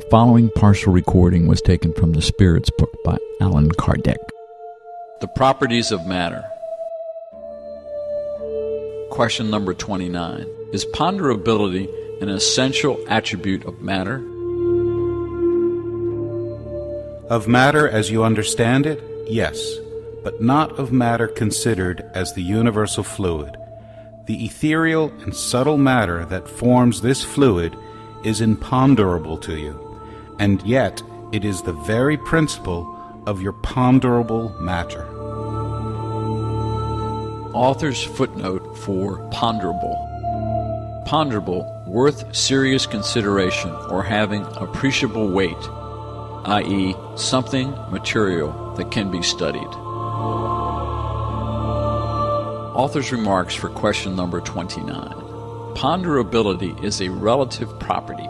The following partial recording was taken from the Spirits book by Allan Kardec. The properties of matter. Question number 29. Is ponderability an essential attribute of matter? Of matter as you understand it, yes, but not of matter considered as the universal fluid. The ethereal and subtle matter that forms this fluid is imponderable to you, and yet it is the very principle of your ponderable matter. Author's footnote for ponderable. Ponderable, worth serious consideration or having appreciable weight, i.e., something material that can be studied. Author's remarks for question number 29. Ponderability is a relative property.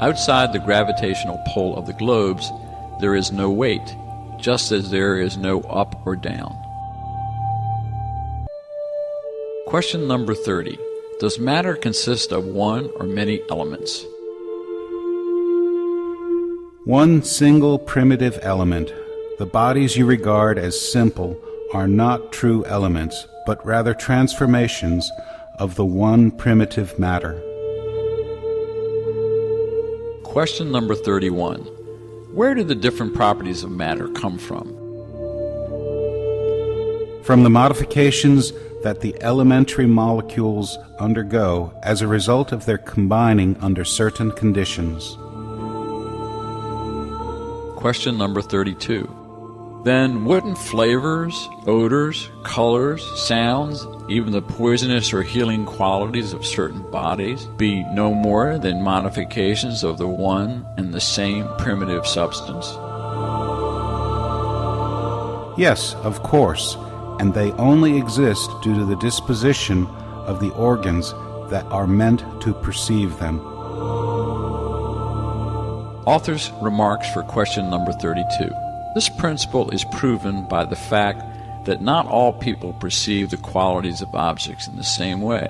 Outside the gravitational pull of the globes, there is no weight, just as there is no up or down. Question number 30. Does matter consist of one or many elements? One single primitive element. The bodies you regard as simple are not true elements, but rather transformations of the one primitive matter. Question number 31. Where do the different properties of matter come from? From the modifications that the elementary molecules undergo as a result of their combining under certain conditions. Question number 32. Then wouldn't flavors, odors, colors, sounds, even the poisonous or healing qualities of certain bodies be no more than modifications of the one and the same primitive substance? Yes, of course, and they only exist due to the disposition of the organs that are meant to perceive them. Author's remarks for question number 32. This principle is proven by the fact that not all people perceive the qualities of objects in the same way.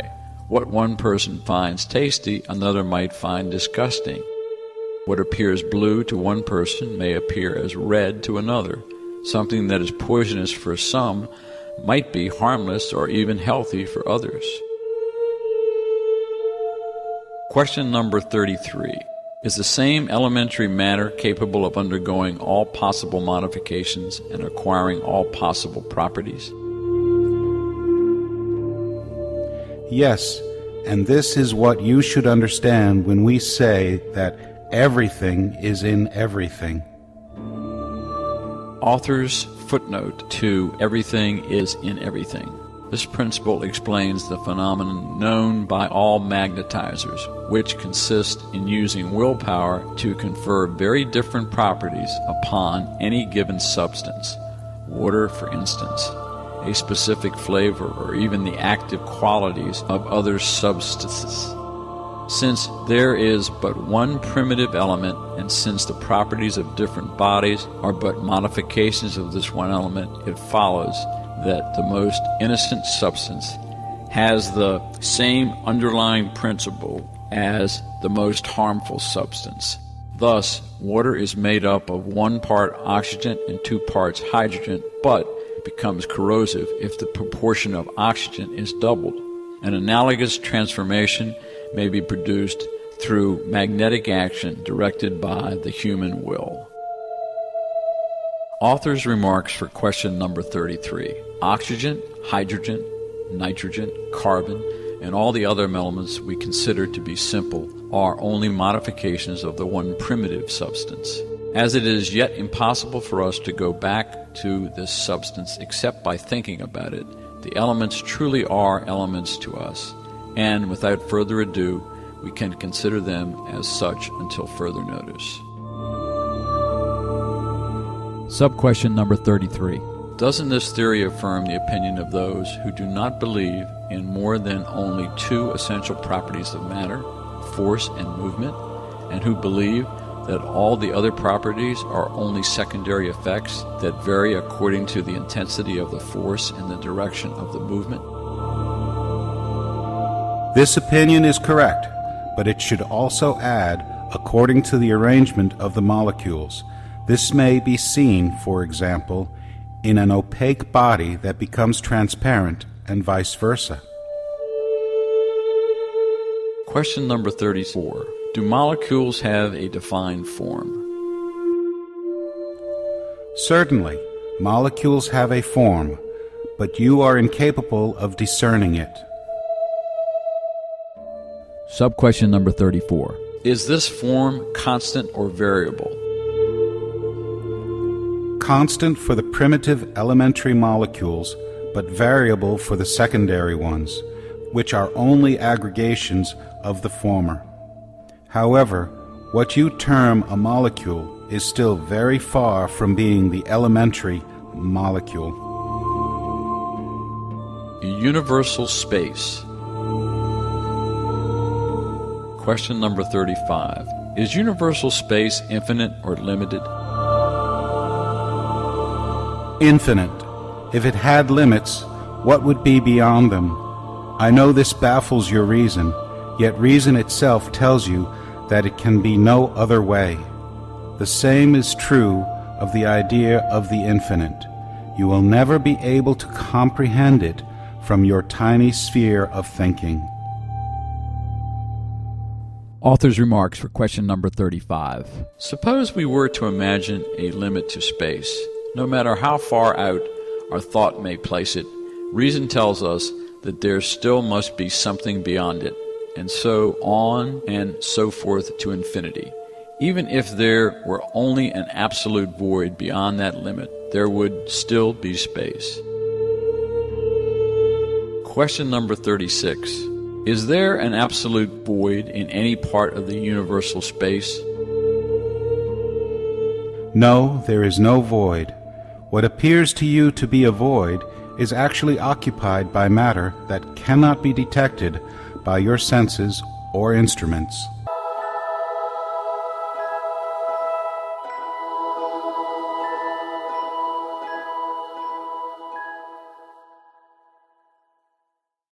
What one person finds tasty, another might find disgusting. What appears blue to one person may appear as red to another. Something that is poisonous for some might be harmless or even healthy for others. Question number 33. Is the same elementary matter capable of undergoing all possible modifications and acquiring all possible properties? Yes, and this is what you should understand when we say that everything is in everything. Author's footnote to everything is in everything. This principle explains the phenomenon known by all magnetizers, which consist in using willpower to confer very different properties upon any given substance. Water, for instance, a specific flavor, or even the active qualities of other substances. Since there is but one primitive element, and since the properties of different bodies are but modifications of this one element, it follows that the most innocent substance has the same underlying principle as the most harmful substance. Thus, water is made up of 1 part oxygen and 2 parts hydrogen, but becomes corrosive if the proportion of oxygen is doubled. An analogous transformation may be produced through magnetic action directed by the human will. Author's remarks for question number 33. Oxygen, hydrogen, nitrogen, carbon, and all the other elements we consider to be simple are only modifications of the one primitive substance. As it is yet impossible for us to go back to this substance except by thinking about it, the elements truly are elements to us, and without further ado, we can consider them as such until further notice. Sub-question number 33. Doesn't this theory affirm the opinion of those who do not believe in more than only 2 essential properties of matter, force and movement, and who believe that all the other properties are only secondary effects that vary according to the intensity of the force and the direction of the movement? This opinion is correct, but it should also add according to the arrangement of the molecules. This may be seen, for example, in an opaque body that becomes transparent, and vice versa. Question number 34. Do molecules have a defined form? Certainly, molecules have a form, but you are incapable of discerning it. Sub-question number 34. Is this form constant or variable? Constant for the primitive elementary molecules, but variable for the secondary ones, which are only aggregations of the former. However, what you term a molecule is still very far from being the elementary molecule. Universal space. Question number 35. Is universal space infinite or limited? Infinite. If it had limits, what would be beyond them? I know this baffles your reason, yet reason itself tells you that it can be no other way. The same is true of the idea of the infinite. You will never be able to comprehend it from your tiny sphere of thinking. Author's remarks for question number 35. Suppose we were to imagine a limit to space. No matter how far out our thought may place it, reason tells us that there still must be something beyond it, and so on and so forth to infinity. Even if there were only an absolute void beyond that limit, there would still be space. Question number 36. Is there an absolute void in any part of the universal space? No, there is no void. What appears to you to be a void is actually occupied by matter that cannot be detected by your senses or instruments.